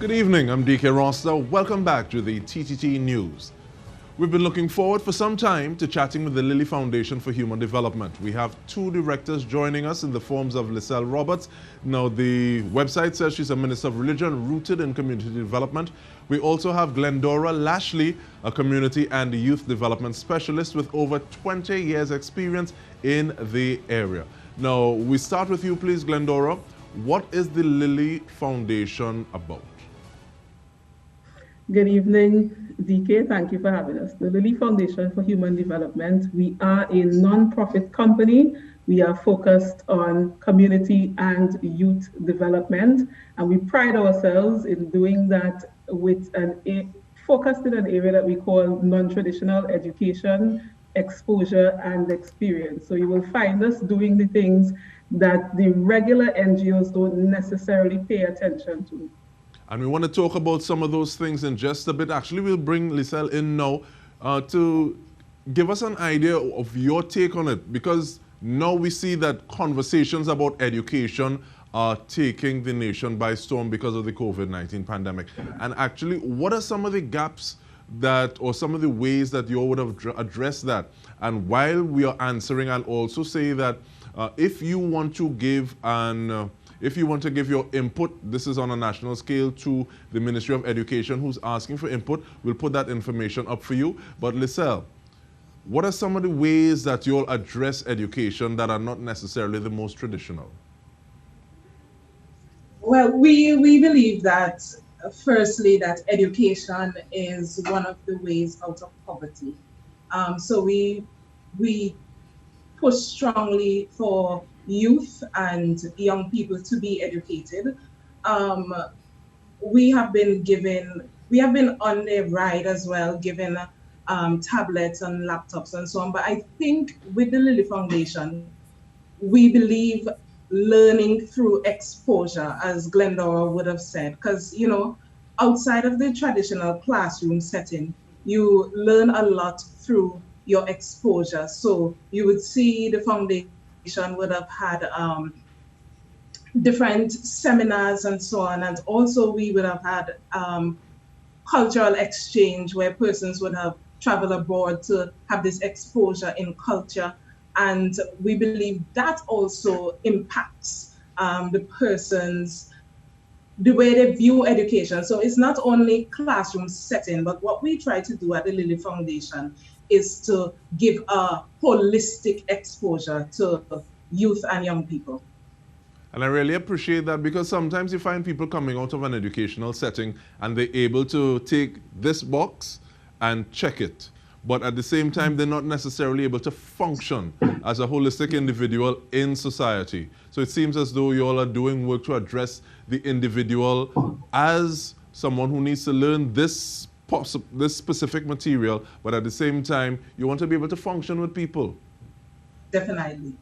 Good evening, I'm DK Roster. Welcome back to the TTT News. We've been looking forward for some time to chatting with the Lilly Foundation for Human Development. We have two directors joining us in the forms of Liselle Roberts. Now, the website says she's a minister of religion rooted in community development. We also have Glendora Lashley, a community and youth development specialist with over 20 years experience in the area. Now, we start with you, please, Glendora. What is the Lilly Foundation about? Good evening, DK. Thank you for having us. The Lilly Foundation for Human Development, we are a non-profit company. We are focused on community and youth development, and we pride ourselves in doing that with focused in an area that we call non-traditional education, exposure, and experience. So you will find us doing the things that the regular NGOs don't necessarily pay attention to. And we want to talk about some of those things in just a bit. Actually, we'll bring Liselle in now to give us an idea of your take on it, because now we see that conversations about education are taking the nation by storm because of the COVID-19 pandemic. And actually, what are some of the gaps that, or some of the ways that you would have addressed that? And while we are answering, I'll also say that if you want to give your input, this is on a national scale, to the Ministry of Education, who's asking for input. We'll put that information up for you. But Liselle, what are some of the ways that you'll address education that are not necessarily the most traditional? Well, we believe that, firstly, that education is one of the ways out of poverty. So we push strongly for youth and young people to be educated. We have been on the ride as well, given tablets and laptops and so on. But I think with the Lilly Foundation, we believe learning through exposure, as Glendora would have said, because, you know, outside of the traditional classroom setting, you learn a lot through your exposure. So you would see the foundation would have had different seminars and so on, and also we would have had cultural exchange where persons would have traveled abroad to have this exposure in culture, and we believe that also impacts the way they view education. So it's not only classroom setting, but what we try to do at the Lilly Foundation is to give a holistic exposure to youth and young people. And I really appreciate that, because sometimes you find people coming out of an educational setting and they're able to take this box and check it. But at the same time, they're not necessarily able to function as a holistic individual in society. So it seems as though you all are doing work to address the individual as someone who needs to learn this specific material, but at the same time, you want to be able to function with people. Definitely.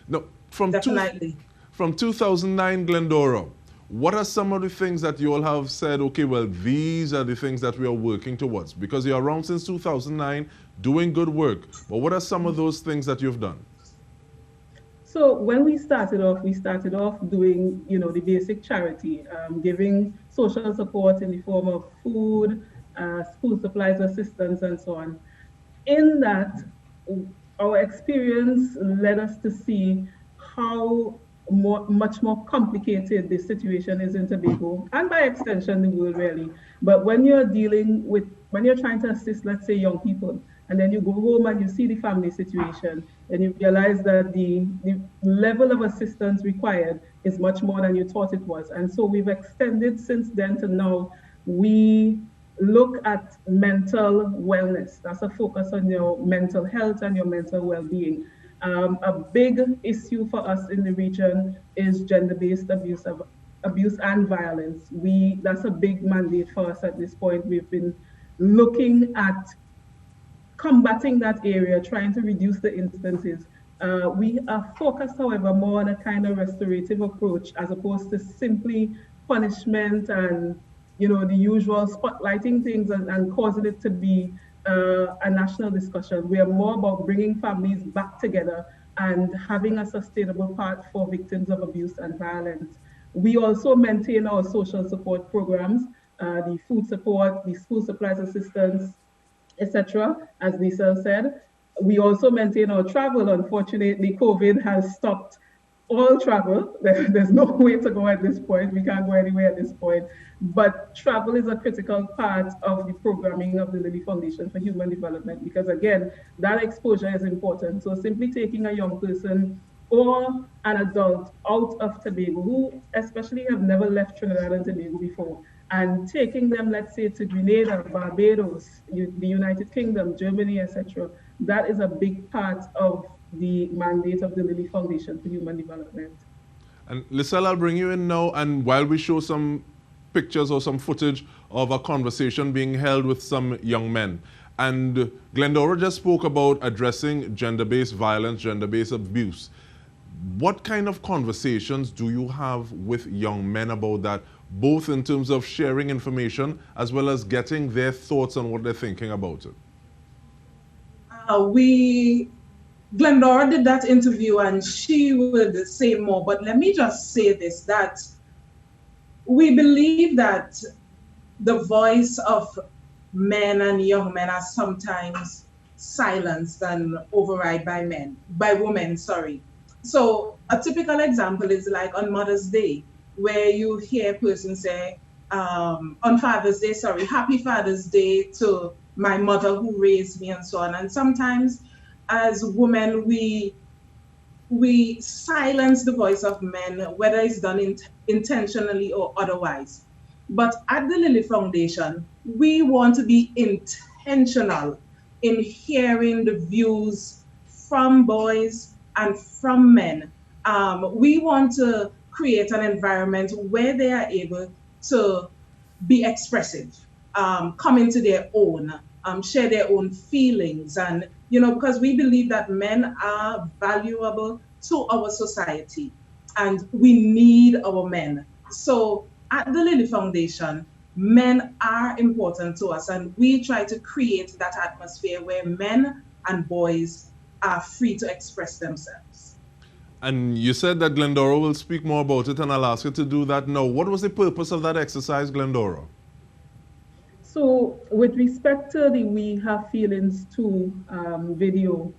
Now, from 2009, Glendora, what are some of the things that you all have said, okay, well, these are the things that we are working towards? Because you're around since 2009, doing good work. But what are some of those things that you've done? So when we started off doing, you know, the basic charity, giving social support in the form of food, school supplies assistance, and so on. In that, our experience led us to see how much more complicated the situation is in Tobago, and by extension the world really. But when you're trying to assist, let's say, young people, and then you go home and you see the family situation, and you realize that the level of assistance required is much more than you thought it was. And so we've extended since then to now. We look at mental wellness. That's a focus on your mental health and your mental well-being. A big issue for us in the region is gender-based abuse and violence. That's a big mandate for us at this point. We've been looking at combating that area, trying to reduce the instances. We are focused, however, more on a kind of restorative approach as opposed to simply punishment and, you know, the usual spotlighting things and causing it to be a national discussion. We are more about bringing families back together and having a sustainable path for victims of abuse and violence. We also maintain our social support programs, the food support, the school supplies assistance, etc. As Liselle said, we also maintain our travel. Unfortunately, COVID has stopped all travel. There's no way to go at this point. We can't go anywhere at this point. But travel is a critical part of the programming of the Lilly Foundation for Human Development because, again, that exposure is important. So simply taking a young person or an adult out of Tobago who especially have never left Trinidad and Tobago before and taking them, let's say, to Grenada, Barbados, the United Kingdom, Germany, etc., that is a big part of the mandate of the Lilly Foundation for Human Development. And Liselle, I'll bring you in now, and while we show some pictures or some footage of a conversation being held with some young men. And Glendora just spoke about addressing gender-based violence, gender-based abuse. What kind of conversations do you have with young men about that, both in terms of sharing information as well as getting their thoughts on what they're thinking about it? Glendora did that interview and she would say more, but let me just say this, that we believe that the voice of men and young men are sometimes silenced and override by women, sorry. So a typical example is like on Mother's Day, where you hear a person say, on Father's Day, sorry, Happy Father's Day to my mother who raised me and so on. And sometimes as women, we silence the voice of men, whether it's done intentionally or otherwise. But at the Lilly Foundation, we want to be intentional in hearing the views from boys and from men. We want to create an environment where they are able to be expressive, come into their own, share their own feelings. And, because we believe that men are valuable to our society and we need our men. So at the Lilly Foundation, men are important to us and we try to create that atmosphere where men and boys are free to express themselves. And you said that Glendora will speak more about it, and I'll ask her to do that now. What was the purpose of that exercise, Glendora? So with respect to the We Have Feelings Too video,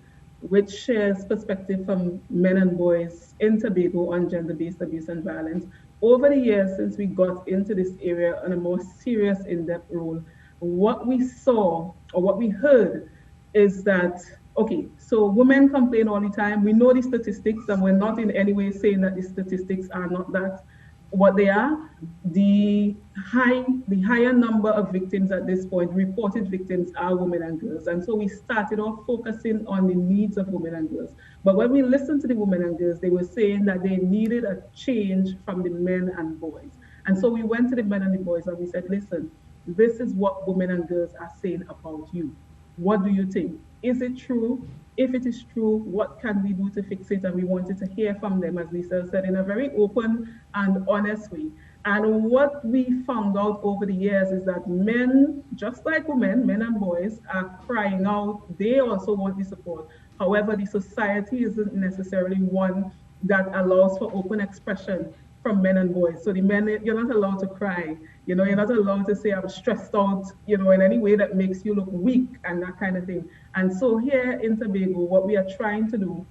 which shares perspective from men and boys in Tobago on gender-based abuse and violence, over the years since we got into this area on a more serious in-depth role, what we saw or what we heard is that, okay, so women complain all the time. We know the statistics and we're not in any way saying that the statistics are not that what they are. The higher number of victims at this point, reported victims, are women and girls. And so we started off focusing on the needs of women and girls. But when we listened to the women and girls, they were saying that they needed a change from the men and boys. And so we went to the men and the boys and we said, listen, this is what women and girls are saying about you. What do you think? Is it true? If it is true, what can we do to fix it? And we wanted to hear from them, as Liselle said, in a very open and honest way. And what we found out over the years is that men, just like women, men and boys, are crying out. They also want the support. However, the society isn't necessarily one that allows for open expression from men and boys. So the men, you're not allowed to cry. You're not allowed to say I'm stressed out, in any way that makes you look weak and that kind of thing. And so here in Tobago, what we are trying to do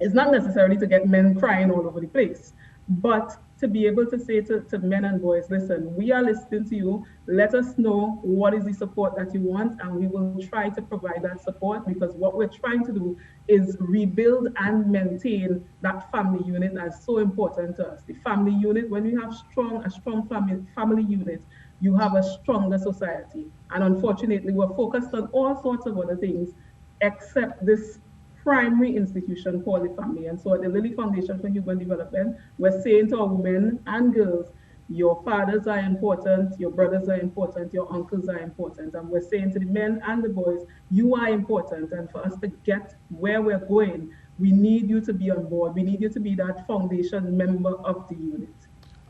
is not necessarily to get men crying all over the place, but to be able to say to men and boys, listen, we are listening to you. Let us know what is the support that you want, and we will try to provide that support, because what we're trying to do is rebuild and maintain that family unit that's so important to us. The family unit, when you have a strong family unit, you have a stronger society. And unfortunately, we're focused on all sorts of other things except this primary institution called the family. And so at the Lilly Foundation for Human Development, we're saying to our women and girls, your fathers are important, your brothers are important, your uncles are important. And we're saying to the men and the boys, you are important. And for us to get where we're going, we need you to be on board. We need you to be that foundation member of the unit.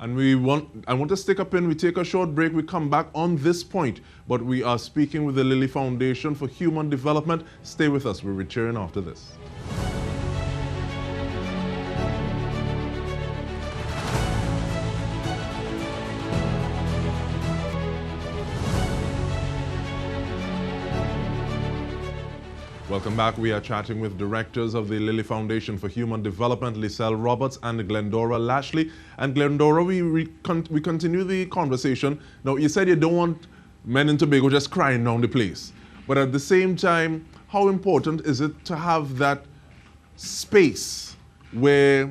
And I want to stick up in, we take a short break, we come back on this point, but we are speaking with the Lilly Foundation for Human Development. Stay with us, we'll return after this. Welcome back. We are chatting with directors of the Lilly Foundation for Human Development, Liselle Roberts and Glendora Lashley. And Glendora, we continue the conversation. Now, you said you don't want men in Tobago just crying down the place. But at the same time, how important is it to have that space where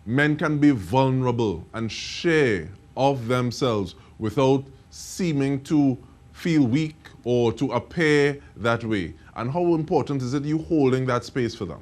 men can be vulnerable and share of themselves without seeming to feel weak or to appear that way? And how important is it you holding that space for them?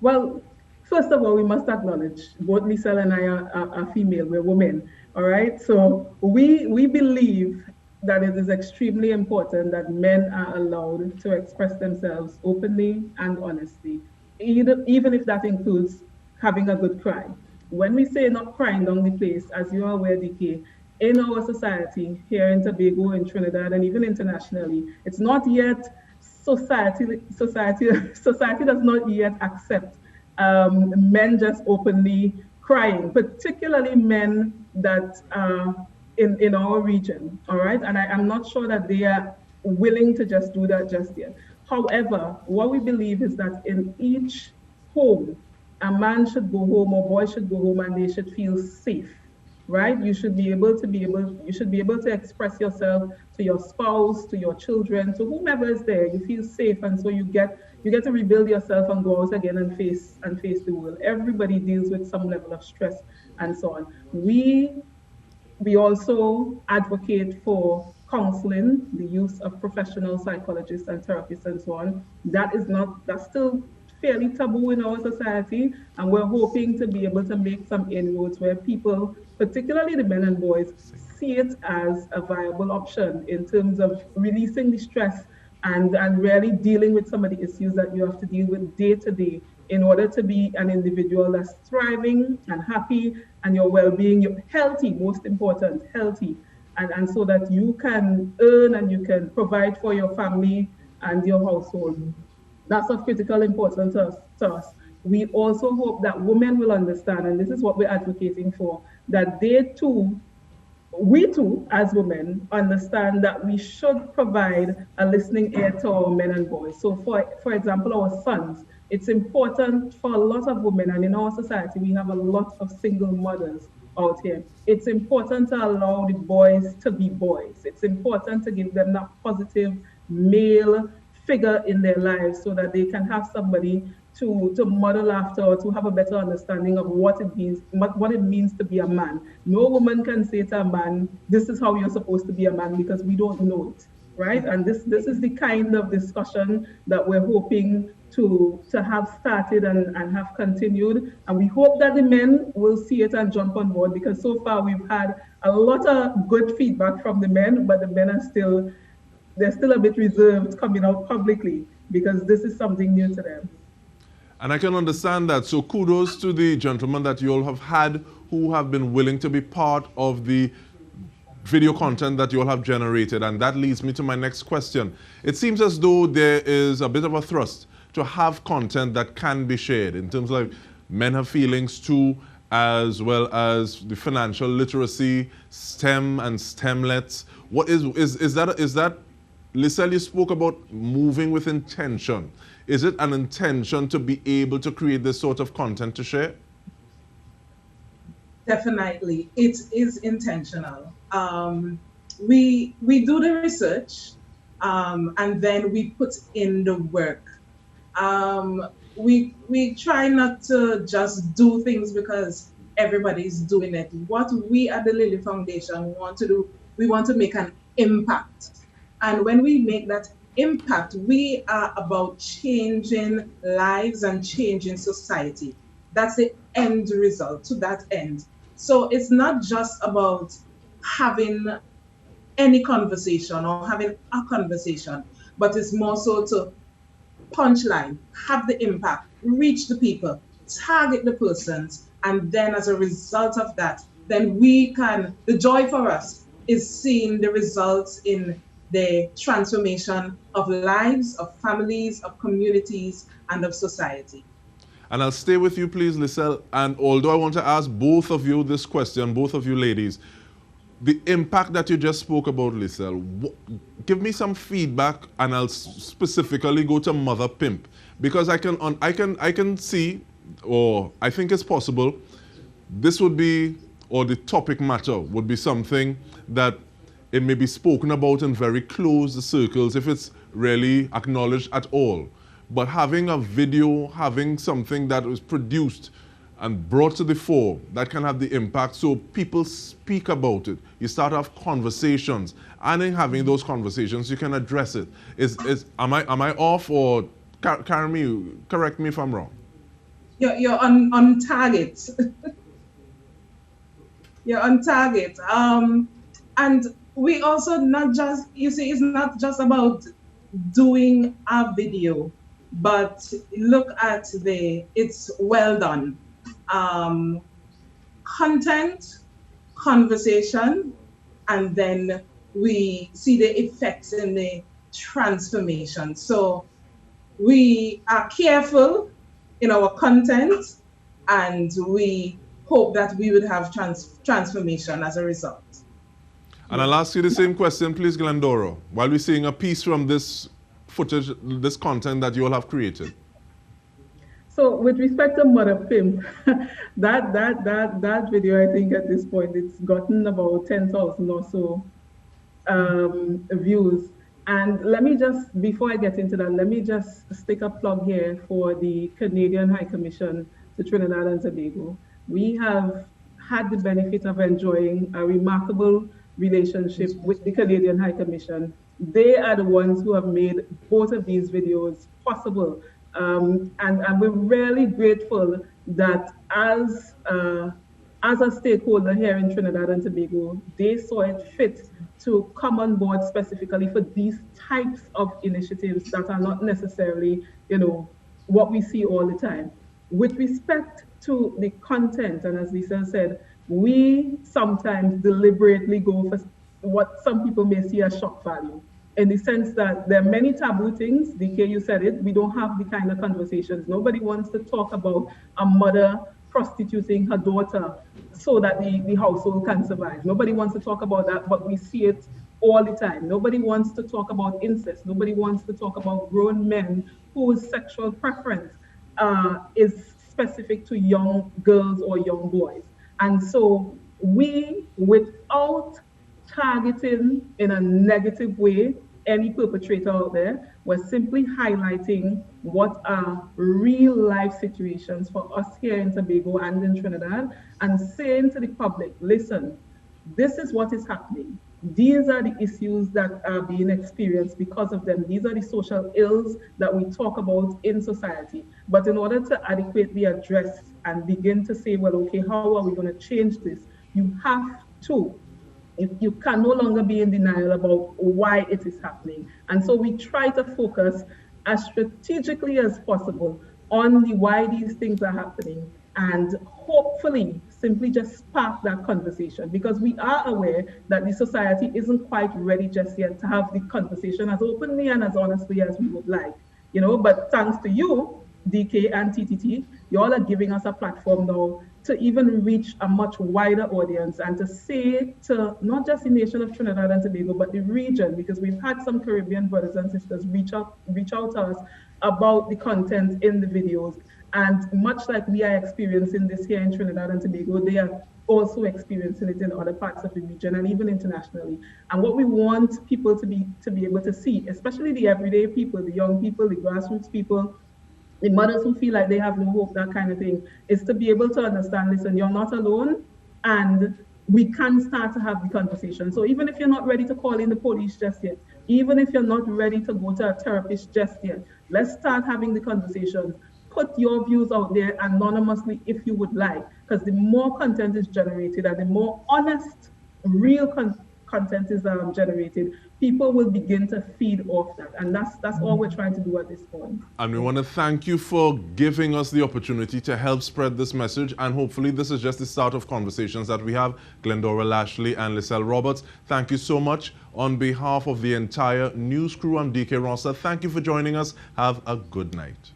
Well, first of all, we must acknowledge both Liselle and I are female, we're women, all right? So we believe that it is extremely important that men are allowed to express themselves openly and honestly, even if that includes having a good cry. When we say not crying down the place, as you are aware, DK, in our society, here in Tobago, in Trinidad, and even internationally, it's not yet society does not yet accept men just openly crying, particularly men that are in our region, all right? And I'm not sure that they are willing to just do that just yet. However, what we believe is that in each home, a man should go home or boy should go home and they should feel safe, right? You should be able to express yourself to your spouse, to your children, to whomever is there. You feel safe, and so you get to rebuild yourself and go out again and face the world. Everybody deals with some level of stress and so on. We also advocate for counseling, the use of professional psychologists and therapists and so on. That's still fairly taboo in our society, and we're hoping to be able to make some inroads where people, particularly the men and boys, see it as a viable option in terms of releasing the stress and really dealing with some of the issues that you have to deal with day to day in order to be an individual that's thriving and happy, and your well-being, you're healthy, most important, healthy, and so that you can earn and you can provide for your family and your household. That's of critical importance to us. We also hope that women will understand, and this is what we're advocating for, that we too, as women, understand that we should provide a listening ear to our men and boys. So for example, our sons, it's important for a lot of women, and in our society, we have a lot of single mothers out here. It's important to allow the boys to be boys. It's important to give them that positive male figure in their lives so that they can have somebody to model after, or to have a better understanding of what it means to be a man. No woman can say to a man, this is how you're supposed to be a man, because we don't know it, right? And this is the kind of discussion that we're hoping to have started and have continued. And we hope that the men will see it and jump on board, because so far we've had a lot of good feedback from the men, but the men are still a bit reserved coming out publicly because this is something new to them. And I can understand that. So kudos to the gentlemen that you all have had who have been willing to be part of the video content that you all have generated. And that leads me to my next question. It seems as though there is a bit of a thrust to have content that can be shared in terms of men have feelings too, as well as the financial literacy, STEM and STEMlets. What is that Liselle, you spoke about moving with intention. Is it an intention to be able to create this sort of content to share? Definitely, it is intentional. We do the research, and then we put in the work. We try not to just do things because everybody's doing it. What we at the Lilly Foundation want to do, we want to make an impact. And when we make that impact, we are about changing lives and changing society. That's the end result, to that end. So it's not just about having any conversation or having a conversation, but it's more so to punchline, have the impact, reach the people, target the persons, and then as a result of that, then the joy for us is seeing the results in the transformation of lives, of families, of communities, and of society. And I'll stay with you, please, Liselle. And although I want to ask both of you this question, both of you ladies, the impact that you just spoke about, Liselle, give me some feedback, and I'll specifically go to Mother Pimp, because I can see, or I think it's possible, this would be, or the topic matter would be something that it may be spoken about in very closed circles, if it's really acknowledged at all. But having a video, having something that was produced and brought to the fore, that can have the impact, so people speak about it. You start off conversations, and in having those conversations, you can address it. Am I off, or correct me if I'm wrong? You're on target. You're on target. And we also not just, you see, it's not just about doing a video, but look at it's well done. Content, conversation, and then we see the effects in the transformation. So we are careful in our content, and we hope that we would have transformation as a result. And I'll ask you the same question, please, Glendora, while we're seeing a piece from this footage, this content that you all have created. So with respect to Mother Pimp, that video, I think at this point, it's gotten about 10,000 or so views. And let me just, before I get into that, let me just stick a plug here for the Canadian High Commission to Trinidad and Tobago. We have had the benefit of enjoying a remarkable relationship with the Canadian High Commission. They are the ones who have made both of these videos possible. And we're really grateful that as a stakeholder here in Trinidad and Tobago, they saw it fit to come on board specifically for these types of initiatives that are not necessarily, what we see all the time. With respect to the content, and as Liselle said, we sometimes deliberately go for what some people may see as shock value, in the sense that there are many taboo things. DK, you said it, we don't have the kind of conversations. Nobody wants to talk about a mother prostituting her daughter so that the household can survive. Nobody wants to talk about that, but we see it all the time. Nobody wants to talk about incest. Nobody wants to talk about grown men whose sexual preference is specific to young girls or young boys. And so we, without targeting in a negative way any perpetrator out there, we're simply highlighting what are real life situations for us here in Tobago and in Trinidad, and saying to the public, listen, this is what is happening. These are the issues that are being experienced because of them. These are the social ills that we talk about in society. But in order to adequately address and begin to say, well, okay, how are we going to change this? You have to. You can no longer be in denial about why it is happening. And so we try to focus as strategically as possible on the why these things are happening, and hopefully simply just spark that conversation, because we are aware that the society isn't quite ready just yet to have the conversation as openly and as honestly as we would like, but thanks to you, DK and TTT, you all are giving us a platform now to even reach a much wider audience, and to say to not just the nation of Trinidad and Tobago, but the region, because we've had some Caribbean brothers and sisters reach out to us about the content in the videos. And much like we are experiencing this here in Trinidad and Tobago, they are also experiencing it in other parts of the region and even internationally. And what we want people to be able to see, especially the everyday people, the young people, the grassroots people, the mothers who feel like they have no hope, that kind of thing, is to be able to understand, listen, you're not alone, and we can start to have the conversation. So even if you're not ready to call in the police just yet, even if you're not ready to go to a therapist just yet, let's start having the conversations. Put your views out there anonymously if you would like, because the more content is generated and the more honest, real content is generated, people will begin to feed off that. And that's all we're trying to do at this point. And we want to thank you for giving us the opportunity to help spread this message. And hopefully this is just the start of conversations that we have. Glendora, Lashley, and Liselle Roberts, thank you so much. On behalf of the entire news crew, I'm DK Rossa. Thank you for joining us. Have a good night.